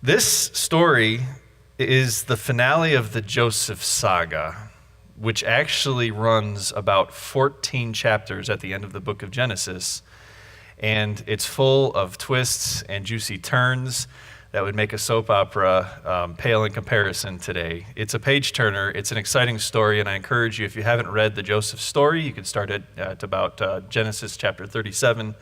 This story is the finale of the Joseph saga, which actually runs about 14 chapters at the end of the book of Genesis. And it's full of twists and juicy turns that would make a soap opera pale in comparison today. It's a page turner. It's an exciting story, and I encourage you, if you haven't read the Joseph story, you can start at about Genesis chapter 37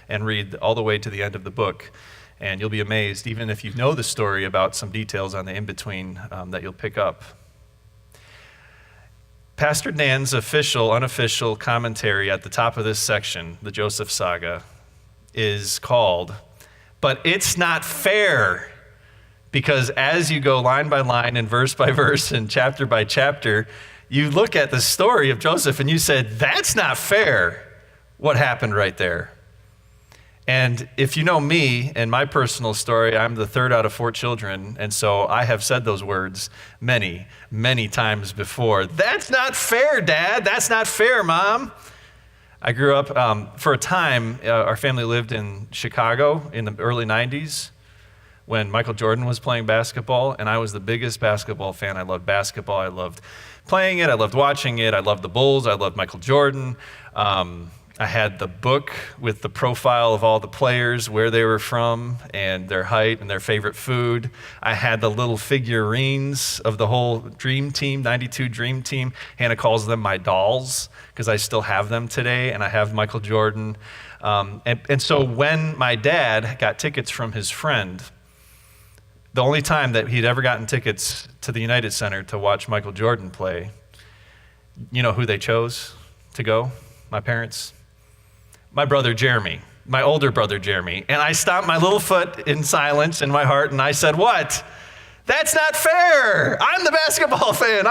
and read all the way to the end of the book. And you'll be amazed, even if you know the story, about some details on the in-between that you'll pick up. Pastor Dan's unofficial commentary at the top of this section, the Joseph saga, is called, "But It's Not Fair," because as you go line by line and verse by verse and chapter by chapter, you look at the story of Joseph and you said, that's not fair, what happened right there. And if you know me and my personal story, I'm the third out of 4 children, and so I have said those words many, many times before. That's not fair, Dad. That's not fair, Mom. I grew up, for a time, our family lived in Chicago in the early 90s when Michael Jordan was playing basketball, and I was the biggest basketball fan. I loved basketball. I loved playing it. I loved watching it. I loved the Bulls. I loved Michael Jordan. I had the book with the profile of all the players, where they were from, and their height, and their favorite food. I had the little figurines of the whole Dream Team, 92 Dream Team. Hannah calls them my dolls, because I still have them today, and I have Michael Jordan. And so when my dad got tickets from his friend, the only time that he'd ever gotten tickets to the United Center to watch Michael Jordan play, you know who they chose to go? My parents? My brother Jeremy, my older brother Jeremy. And I stomped my little foot in silence in my heart and I said, what? That's not fair. I'm the basketball fan.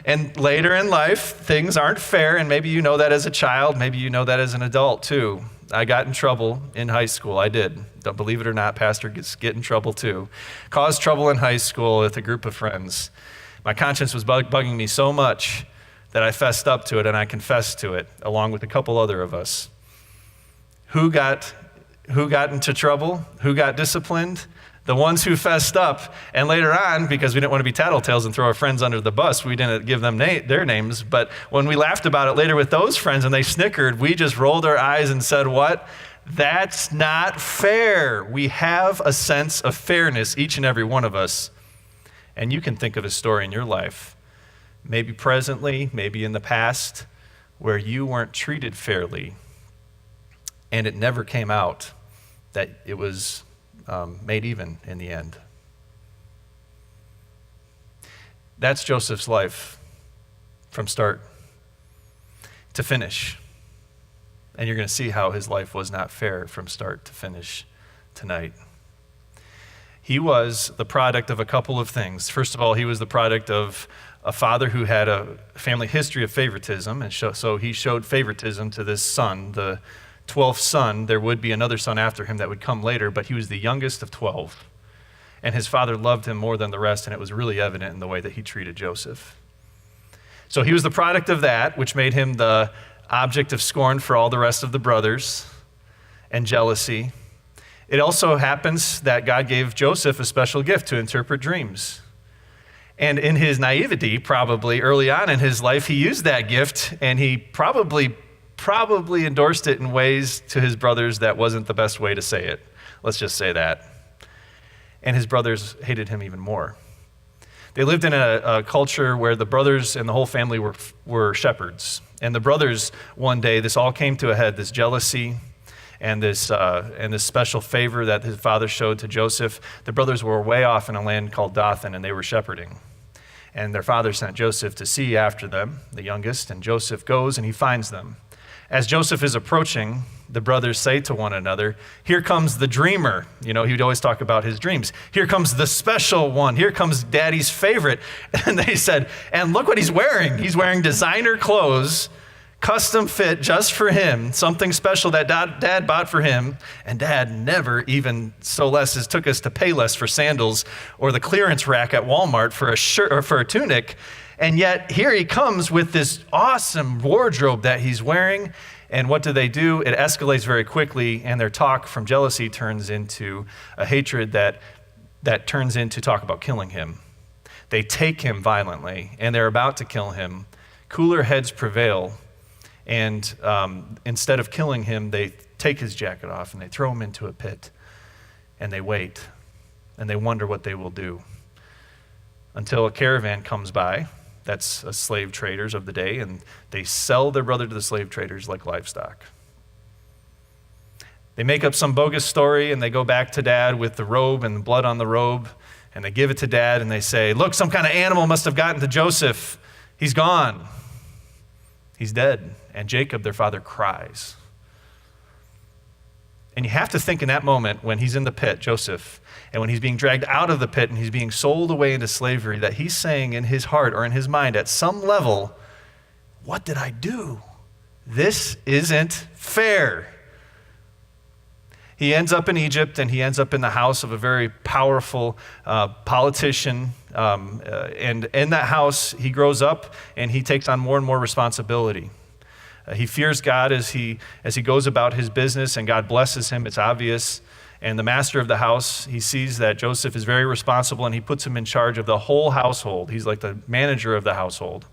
And later in life, things aren't fair, and maybe you know that as a child, maybe you know that as an adult too. I got in trouble in high school. I did. Don't believe it or not, pastor get in trouble too. Caused trouble in high school with a group of friends. My conscience was bugging me so much that I fessed up to it, and I confessed to it, along with a couple other of us. Who got into trouble? Who got disciplined? The ones who fessed up. And later on, because we didn't want to be tattletales and throw our friends under the bus, we didn't give them their names. But when we laughed about it later with those friends and they snickered, we just rolled our eyes and said, what? That's not fair. We have a sense of fairness, each and every one of us. And you can think of a story in your life, maybe presently, maybe in the past, where you weren't treated fairly. And it never came out that it was made even in the end. That's Joseph's life from start to finish. And you're going to see how his life was not fair from start to finish tonight. He was the product of a couple of things. First of all, he was the product of a father who had a family history of favoritism, and so he showed favoritism to this son, the 12th son. There would be another son after him that would come later, but he was the youngest of 12. And his father loved him more than the rest, and it was really evident in the way that he treated Joseph. So he was the product of that, which made him the object of scorn for all the rest of the brothers and jealousy. It also happens that God gave Joseph a special gift to interpret dreams. And in his naivety, probably early on in his life, he used that gift, and he probably endorsed it in ways to his brothers that wasn't the best way to say it. Let's just say that. And his brothers hated him even more. They lived in a culture where the brothers and the whole family were shepherds. And the brothers, one day, this all came to a head, this jealousy and this special favor that his father showed to Joseph. The brothers were way off in a land called Dothan, and they were shepherding. And their father sent Joseph to see after them, the youngest, and Joseph goes and he finds them. As Joseph is approaching, the brothers say to one another, here comes the dreamer. You know, he'd always talk about his dreams. Here comes the special one. Here comes daddy's favorite. And they said, and look what he's wearing. He's wearing designer clothes, custom fit just for him, something special that dad bought for him. And dad never even so less as took us to Payless for sandals or the clearance rack at Walmart for a shirt or for a tunic. And yet here he comes with this awesome wardrobe that he's wearing. And what do? It escalates very quickly, and their talk from jealousy turns into a hatred that that turns into talk about killing him. They take him violently, and they're about to kill him. Cooler heads prevail, and instead of killing him, they take his jacket off and they throw him into a pit, and they wait, and they wonder what they will do until a caravan comes by. That's slave traders of the day, and they sell their brother to the slave traders like livestock. They make up some bogus story, and they go back to Dad with the robe and the blood on the robe, and they give it to Dad, and they say, look, some kind of animal must have gotten to Joseph. He's gone. He's dead. And Jacob, their father, cries. And you have to think in that moment when he's in the pit, Joseph, and when he's being dragged out of the pit and he's being sold away into slavery, that he's saying in his heart or in his mind at some level, what did I do? This isn't fair. He ends up in Egypt, and he ends up in the house of a very powerful politician. And in that house, he grows up, and he takes on more and more responsibility. He fears God as he goes about his business, and God blesses him. It's obvious. And the master of the house, he sees that Joseph is very responsible, and he puts him in charge of the whole household. He's like the manager of the household.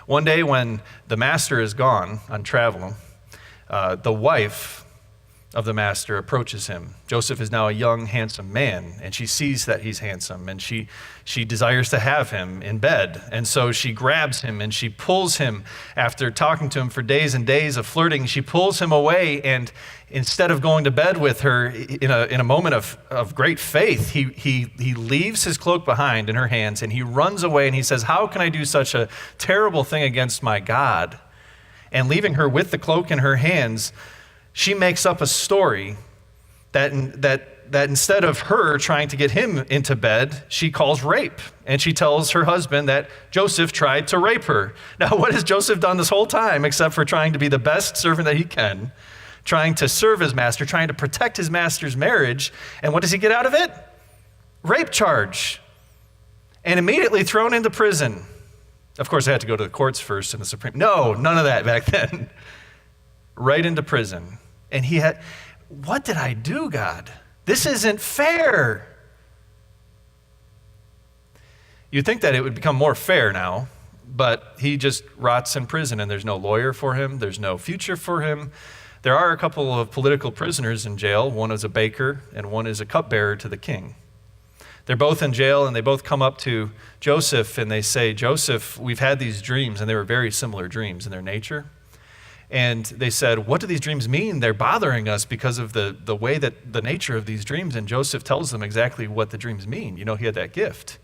One day when the master is gone on travel, the wife of the master approaches him. Joseph is now a young, handsome man, and she sees that he's handsome, and she desires to have him in bed. And so she grabs him, and she pulls him, after talking to him for days and days of flirting, she pulls him away, and instead of going to bed with her in a moment of great faith, he leaves his cloak behind in her hands, and he runs away, and he says, how can I do such a terrible thing against my God? And leaving her with the cloak in her hands, she makes up a story that instead of her trying to get him into bed, she calls rape. And she tells her husband that Joseph tried to rape her. Now, what has Joseph done this whole time except for trying to be the best servant that he can, trying to serve his master, trying to protect his master's marriage? And what does he get out of it? Rape charge. And immediately thrown into prison. Of course, I had to go to the courts first in the Supreme. No, none of that back then. Right into prison. And he had, what did I do, God? This isn't fair. You'd think that it would become more fair now, but he just rots in prison, and there's no lawyer for him. There's no future for him. There are a couple of political prisoners in jail. One is a baker, and one is a cupbearer to the king. They're both in jail, and they both come up to Joseph, and they say, Joseph, we've had these dreams, and they were very similar dreams in their nature. And they said, what do these dreams mean? They're bothering us because of the way that the nature of these dreams. And Joseph tells them exactly what the dreams mean. You know, he had that gift.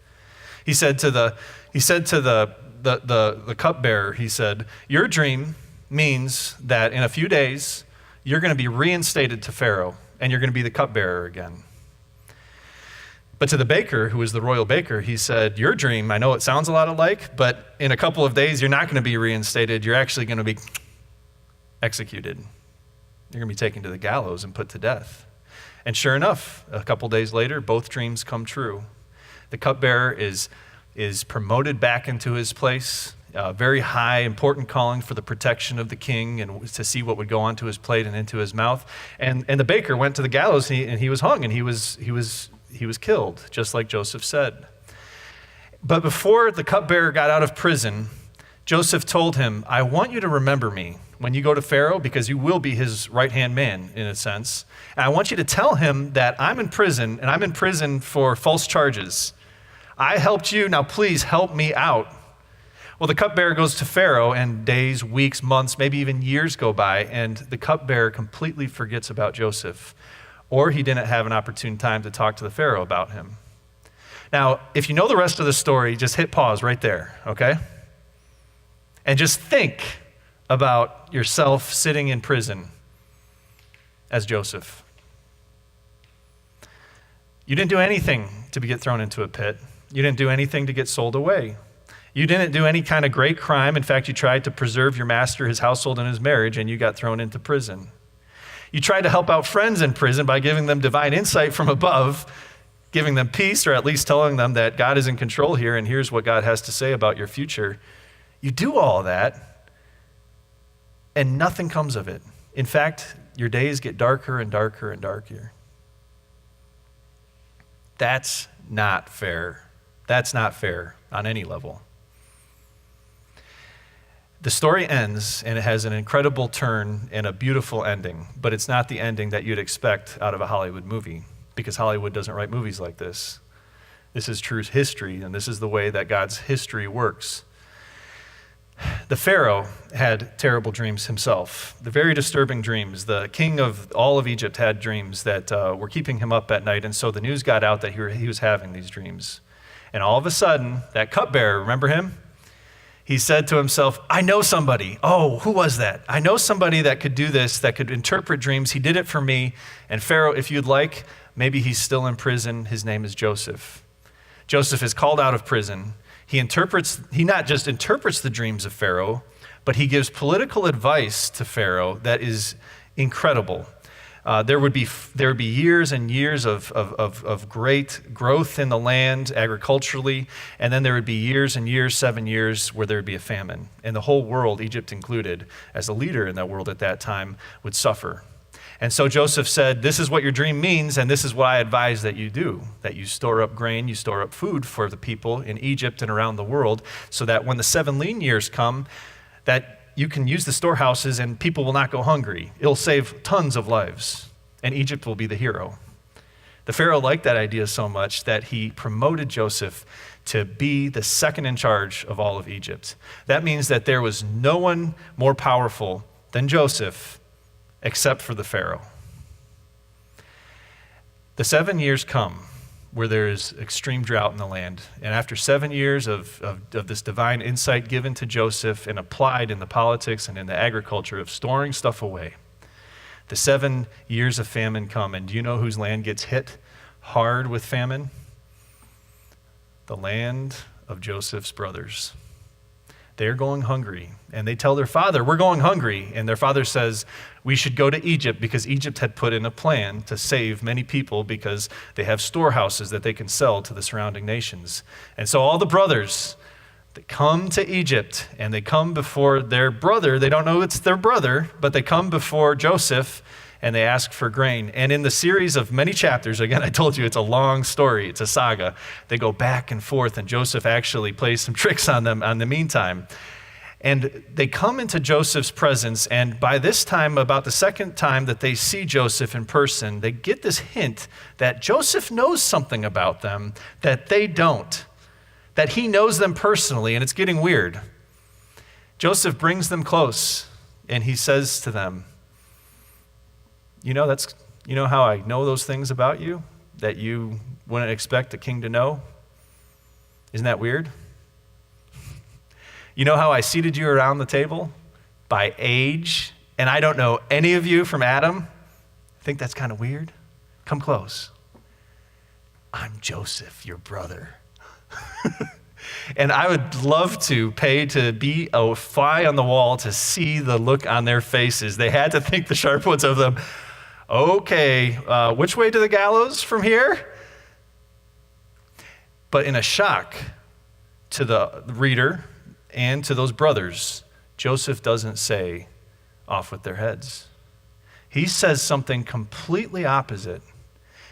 He said to the cupbearer, he said, your dream means that in a few days, you're going to be reinstated to Pharaoh, and you're going to be the cupbearer again. But to the baker, who was the royal baker, he said, your dream, I know it sounds a lot alike, but in a couple of days, you're not going to be reinstated. You're actually going to be executed. You're going to be taken to the gallows and put to death. And sure enough, a couple days later, both dreams come true. The cupbearer is promoted back into his place, very high, important calling for the protection of the king and to see what would go onto his plate and into his mouth. And the baker went to the gallows, and he was hung, and he was killed, just like Joseph said. But before the cupbearer got out of prison, Joseph told him, I want you to remember me when you go to Pharaoh, because you will be his right-hand man, in a sense. And I want you to tell him that I'm in prison, and I'm in prison for false charges. I helped you, now please help me out. Well, the cupbearer goes to Pharaoh, and days, weeks, months, maybe even years go by, and the cupbearer completely forgets about Joseph, or he didn't have an opportune time to talk to the Pharaoh about him. Now, if you know the rest of the story, just hit pause right there, okay? And just think about yourself sitting in prison as Joseph. You didn't do anything to get thrown into a pit. You didn't do anything to get sold away. You didn't do any kind of great crime. In fact, you tried to preserve your master, his household, and his marriage, and you got thrown into prison. You tried to help out friends in prison by giving them divine insight from above, giving them peace, or at least telling them that God is in control here, and here's what God has to say about your future. You do all that, and nothing comes of it. In fact, your days get darker and darker and darker. That's not fair. That's not fair on any level. The story ends, and it has an incredible turn and a beautiful ending, but it's not the ending that you'd expect out of a Hollywood movie, because Hollywood doesn't write movies like this. This is true history, and this is the way that God's history works. The Pharaoh had terrible dreams himself, the very disturbing dreams. The king of all of Egypt had dreams that were keeping him up at night, and so the news got out that he was having these dreams. And all of a sudden, that cupbearer, remember him? He said to himself, I know somebody. Oh, who was that? I know somebody that could do this, that could interpret dreams. He did it for me. And Pharaoh, if you'd like, maybe he's still in prison. His name is Joseph. Joseph is called out of prison. He not just interprets the dreams of Pharaoh, but he gives political advice to Pharaoh that is incredible. There would be years and years of great growth in the land agriculturally, and then there would be years and years, 7 years, where there would be a famine. And the whole world, Egypt included, as a leader in that world at that time, would suffer. And so Joseph said, this is what your dream means, and this is what I advise that you do, that you store up grain, you store up food for the people in Egypt and around the world, so that when the 7 lean years come, that you can use the storehouses and people will not go hungry. It'll save tons of lives, and Egypt will be the hero. The Pharaoh liked that idea so much that he promoted Joseph to be the second in charge of all of Egypt. That means that there was no one more powerful than Joseph except for the Pharaoh. The 7 years come where there is extreme drought in the land. And after 7 years of this divine insight given to Joseph and applied in the politics and in the agriculture of storing stuff away, the 7 years of famine come. And do you know whose land gets hit hard with famine? The land of Joseph's brothers. They're going hungry, and they tell their father, we're going hungry. And their father says, we should go to Egypt, because Egypt had put in a plan to save many people because they have storehouses that they can sell to the surrounding nations. And so all the brothers, they come to Egypt, and they come before their brother. They don't know it's their brother, but they come before Joseph, and they ask for grain. And in the series of many chapters, again, I told you it's a long story, it's a saga, they go back and forth, and Joseph actually plays some tricks on them in the meantime. And they come into Joseph's presence, and by this time, about the second time that they see Joseph in person, they get this hint that Joseph knows something about them that they don't, that he knows them personally, and it's getting weird. Joseph brings them close, and he says to them, you know how I know those things about you that you wouldn't expect a king to know? Isn't that weird? You know how I seated you around the table? By age, and I don't know any of you from Adam? Think that's kind of weird? Come close. I'm Joseph, your brother. And I would love to pay to be a fly on the wall to see the look on their faces. They had to think, the sharp ones of them, okay, which way to the gallows from here? But in a shock to the reader and to those brothers, Joseph doesn't say, off with their heads. He says something completely opposite.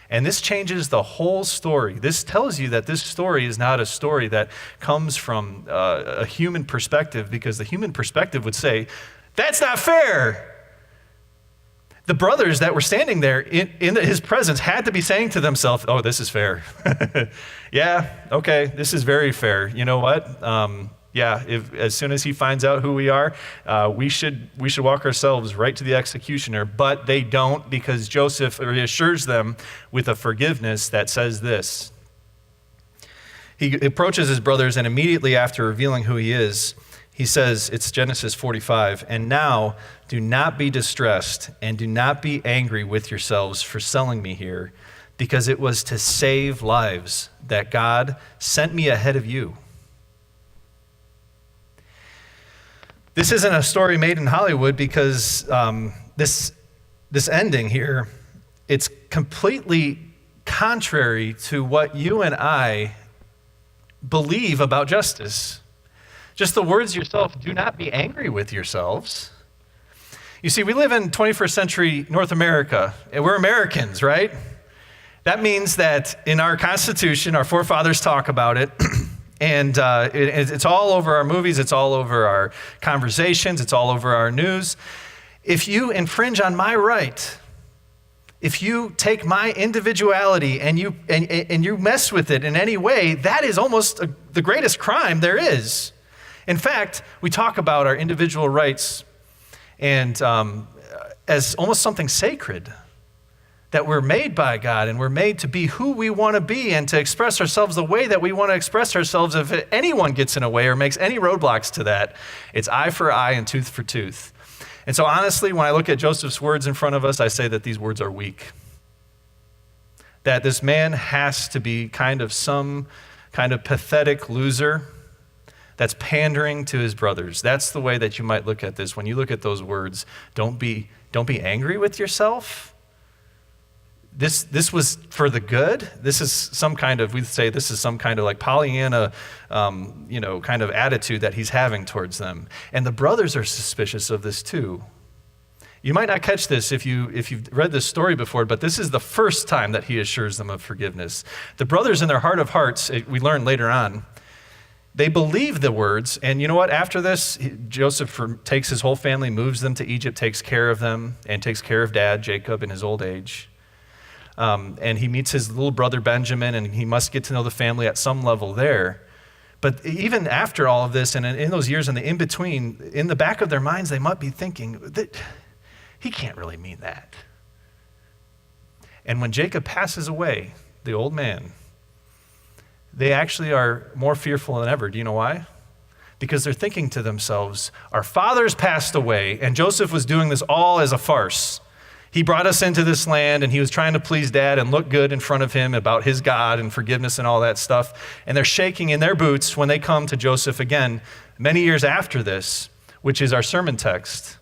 And this changes the whole story. This tells you that this story is not a story that comes from a human perspective, because the human perspective would say, that's not fair. The brothers that were standing there in his presence had to be saying to themselves, oh, this is fair. Yeah, okay, this is very fair. You know what? As soon as he finds out who we are, we should walk ourselves right to the executioner. But they don't, because Joseph reassures them with a forgiveness that says this. He approaches his brothers, and immediately after revealing who he is, he says, it's Genesis 45, and now do not be distressed and do not be angry with yourselves for selling me here, because it was to save lives that God sent me ahead of you. This isn't a story made in Hollywood, because this ending here, it's completely contrary to what you and I believe about justice. Just the words yourself, do not be angry with yourselves. You see, we live in 21st century North America, and we're Americans, right? That means that in our Constitution, our forefathers talk about it, and it's all over our movies, it's all over our conversations, it's all over our news. If you infringe on my right, if you take my individuality and you mess with it in any way, that is almost the greatest crime there is. In fact, we talk about our individual rights and as almost something sacred, that we're made by God and we're made to be who we want to be and to express ourselves the way that we want to express ourselves. If anyone gets in a way or makes any roadblocks to that, it's eye for eye and tooth for tooth. And so honestly, when I look at Joseph's words in front of us, I say that these words are weak. That this man has to be some kind of pathetic loser that's pandering to his brothers. That's the way that you might look at this. When you look at those words, don't be angry with yourself. This was for the good. This is some kind of, we'd say this is some kind of like Pollyanna, kind of attitude that he's having towards them. And the brothers are suspicious of this too. You might not catch this if you've read this story before, but this is the first time that he assures them of forgiveness. The brothers in their heart of hearts, we learn later on, they believe the words, and you know what? After this, Joseph takes his whole family, moves them to Egypt, takes care of them, and takes care of dad, Jacob, in his old age. And he meets his little brother Benjamin, and he must get to know the family at some level there. But even after all of this, and in those years and the in-between, in the back of their minds, they might be thinking, that he can't really mean that. And when Jacob passes away, the old man, they actually are more fearful than ever. Do you know why? Because they're thinking to themselves, our fathers passed away, and Joseph was doing this all as a farce. He brought us into this land, and he was trying to please dad and look good in front of him about his God and forgiveness and all that stuff. And they're shaking in their boots when they come to Joseph again, many years after this, which is our sermon text.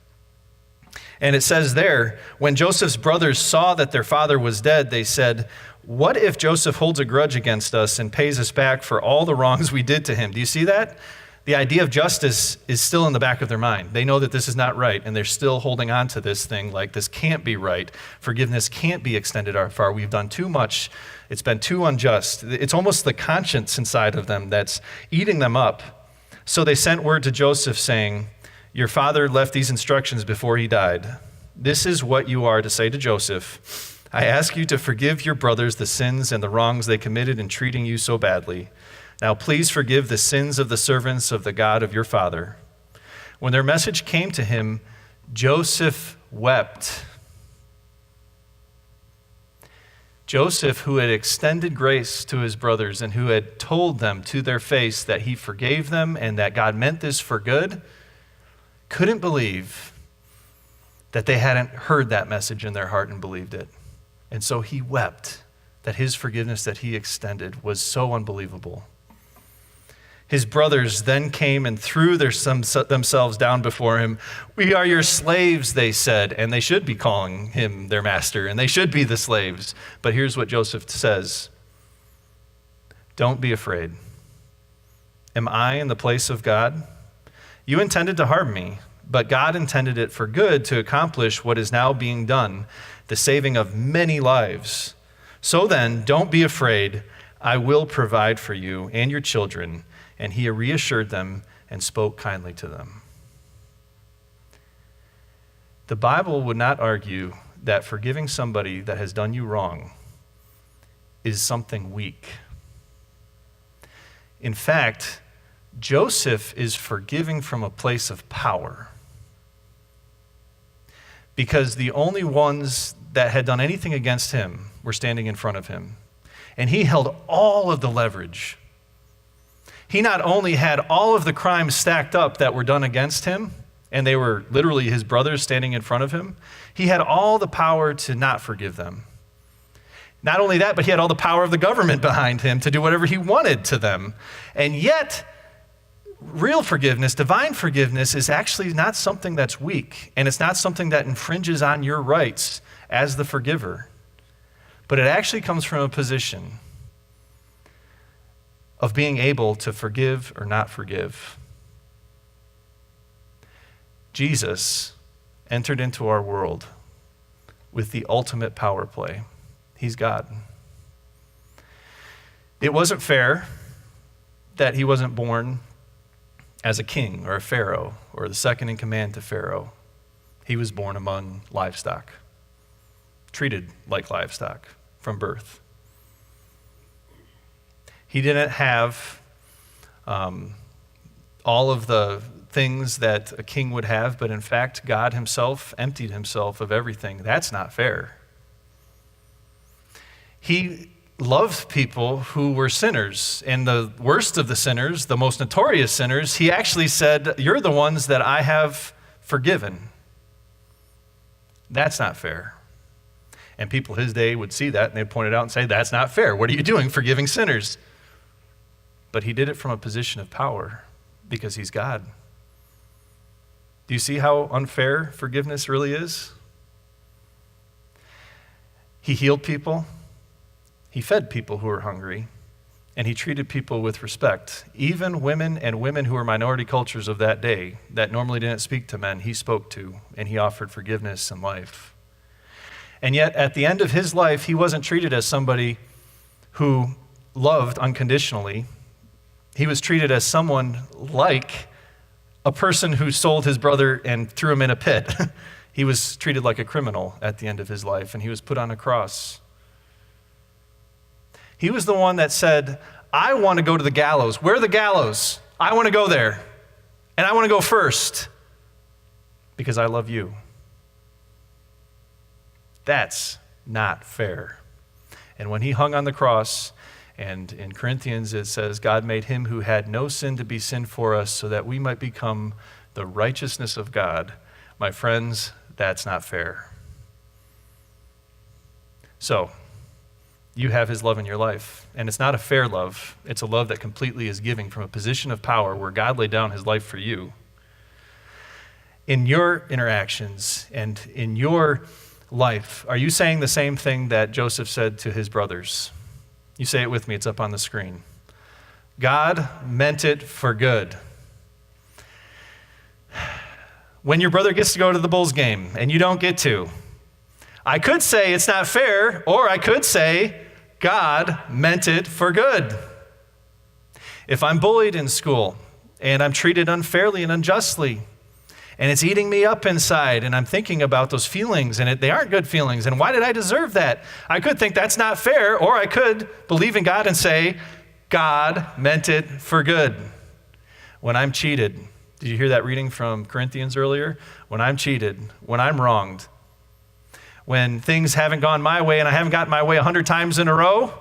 And it says there, when Joseph's brothers saw that their father was dead, they said, what if Joseph holds a grudge against us and pays us back for all the wrongs we did to him? Do you see that? The idea of justice is still in the back of their mind. They know that this is not right, and they're still holding on to this thing like this can't be right. Forgiveness can't be extended our far. We've done too much. It's been too unjust. It's almost the conscience inside of them that's eating them up. So they sent word to Joseph saying, your father left these instructions before he died. This is what you are to say to Joseph. I ask you to forgive your brothers the sins and the wrongs they committed in treating you so badly. Now please forgive the sins of the servants of the God of your father. When their message came to him, Joseph wept. Joseph, who had extended grace to his brothers and who had told them to their face that he forgave them and that God meant this for good, couldn't believe that they hadn't heard that message in their heart and believed it. And so he wept that his forgiveness that he extended was so unbelievable. His brothers then came and threw themselves down before him. We are your slaves, they said, and they should be calling him their master, and they should be the slaves. But here's what Joseph says. Don't be afraid. Am I in the place of God? You intended to harm me, but God intended it for good to accomplish what is now being done, the saving of many lives. So then, don't be afraid. I will provide for you and your children. And he reassured them and spoke kindly to them. The Bible would not argue that forgiving somebody that has done you wrong is something weak. In fact, Joseph is forgiving from a place of power. Because the only ones that had done anything against him were standing in front of him. And he held all of the leverage. He not only had all of the crimes stacked up that were done against him, and they were literally his brothers standing in front of him, he had all the power to not forgive them. Not only that, but he had all the power of the government behind him to do whatever he wanted to them. And yet, real forgiveness, divine forgiveness, is actually not something that's weak, and it's not something that infringes on your rights as the forgiver. But it actually comes from a position of being able to forgive or not forgive. Jesus entered into our world with the ultimate power play. He's God. It wasn't fair that he wasn't born as a king or a pharaoh or the second in command to Pharaoh. He was born among livestock, treated like livestock from birth. He didn't have all of the things that a king would have, but in fact, God himself emptied himself of everything. That's not fair. He loved people who were sinners, and the worst of the sinners, the most notorious sinners, he actually said, "You're the ones that I have forgiven." That's not fair. And people his day would see that, and they'd point it out and say, "That's not fair. What are you doing forgiving sinners?" But he did it from a position of power because he's God. Do you see how unfair forgiveness really is? He healed people. He fed people who were hungry. And he treated people with respect. Even women and women who were minority cultures of that day that normally didn't speak to men, he spoke to, and he offered forgiveness and life. And yet, at the end of his life, he wasn't treated as somebody who loved unconditionally. He was treated as someone like a person who sold his brother and threw him in a pit. He was treated like a criminal at the end of his life, and he was put on a cross. He was the one that said, "I want to go to the gallows. Where are the gallows? I want to go there, and I want to go first because I love you." That's not fair. And when he hung on the cross, and in Corinthians it says, God made him who had no sin to be sin for us so that we might become the righteousness of God. My friends, that's not fair. So, you have his love in your life. And it's not a fair love. It's a love that completely is giving from a position of power where God laid down his life for you. In your interactions and in your life, are you saying the same thing that Joseph said to his brothers? You say it with me, it's up on the screen. God meant it for good. When your brother gets to go to the Bulls game and you don't get to, I could say it's not fair, or I could say God meant it for good. If I'm bullied in school and I'm treated unfairly and unjustly, and it's eating me up inside, and I'm thinking about those feelings, and they aren't good feelings, and why did I deserve that? I could think that's not fair, or I could believe in God and say, God meant it for good. When I'm cheated, did you hear that reading from Corinthians earlier? When I'm cheated, when I'm wronged, when things haven't gone my way, and I haven't gotten my way 100 times in a row,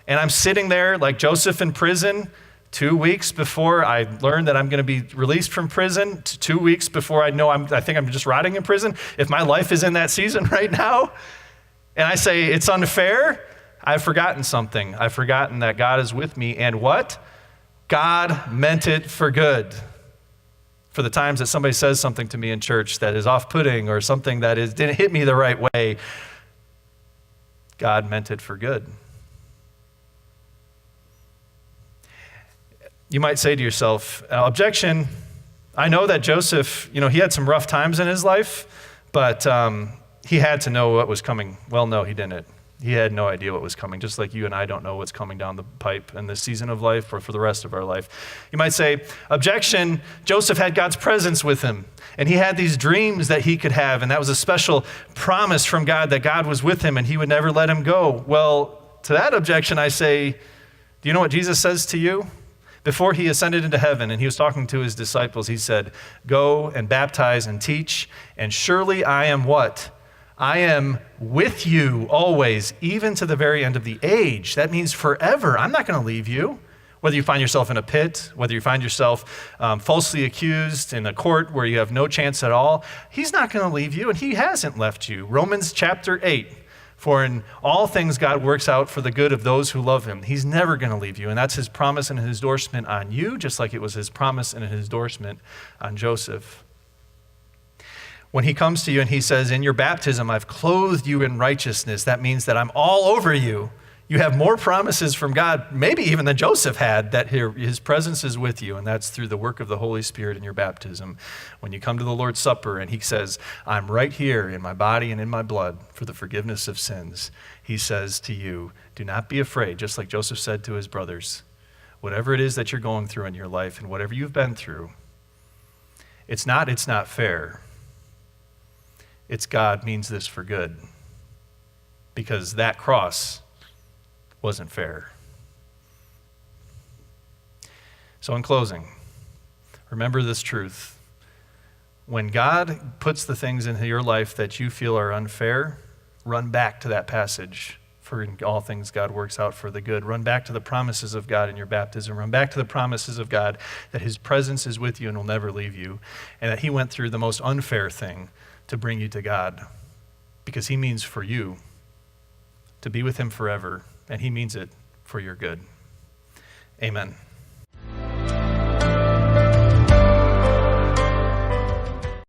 and I'm sitting there like Joseph in prison, 2 weeks before I learn that I'm going to be released from prison, 2 weeks before I know I think I'm just rotting in prison, if my life is in that season right now, and I say it's unfair, I've forgotten something. I've forgotten that God is with me, and what? God meant it for good. For the times that somebody says something to me in church that is off-putting or something that didn't hit me the right way, God meant it for good. You might say to yourself, objection, I know that Joseph, he had some rough times in his life, but he had to know what was coming. Well, no, he didn't. He had no idea what was coming, just like you and I don't know what's coming down the pipe in this season of life or for the rest of our life. You might say, objection, Joseph had God's presence with him, and he had these dreams that he could have, and that was a special promise from God that God was with him and he would never let him go. Well, to that objection, I say, do you know what Jesus says to you? Before he ascended into heaven and he was talking to his disciples, he said, go and baptize and teach, and surely I am what? I am with you always, even to the very end of the age. That means forever. I'm not going to leave you. Whether you find yourself in a pit, whether you find yourself falsely accused in a court where you have no chance at all, he's not going to leave you, and he hasn't left you. Romans chapter 8. For in all things God works out for the good of those who love him. He's never going to leave you. And that's his promise and his endorsement on you, just like it was his promise and his endorsement on Joseph. When he comes to you and he says, in your baptism, I've clothed you in righteousness, that means that I'm all over you. You have more promises from God, maybe even than Joseph had, that his presence is with you, and that's through the work of the Holy Spirit in your baptism. When you come to the Lord's Supper and he says, I'm right here in my body and in my blood for the forgiveness of sins, he says to you, Do not be afraid, just like Joseph said to his brothers. Whatever it is that you're going through in your life and whatever you've been through, it's not fair. It's God means this for good. Because that cross wasn't fair. So in closing, remember this truth. When God puts the things into your life that you feel are unfair, run back to that passage. For in all things God works out for the good. Run back to the promises of God in your baptism. Run back to the promises of God that his presence is with you and will never leave you. And that he went through the most unfair thing to bring you to God. Because he means for you to be with him forever. And he means it for your good. Amen.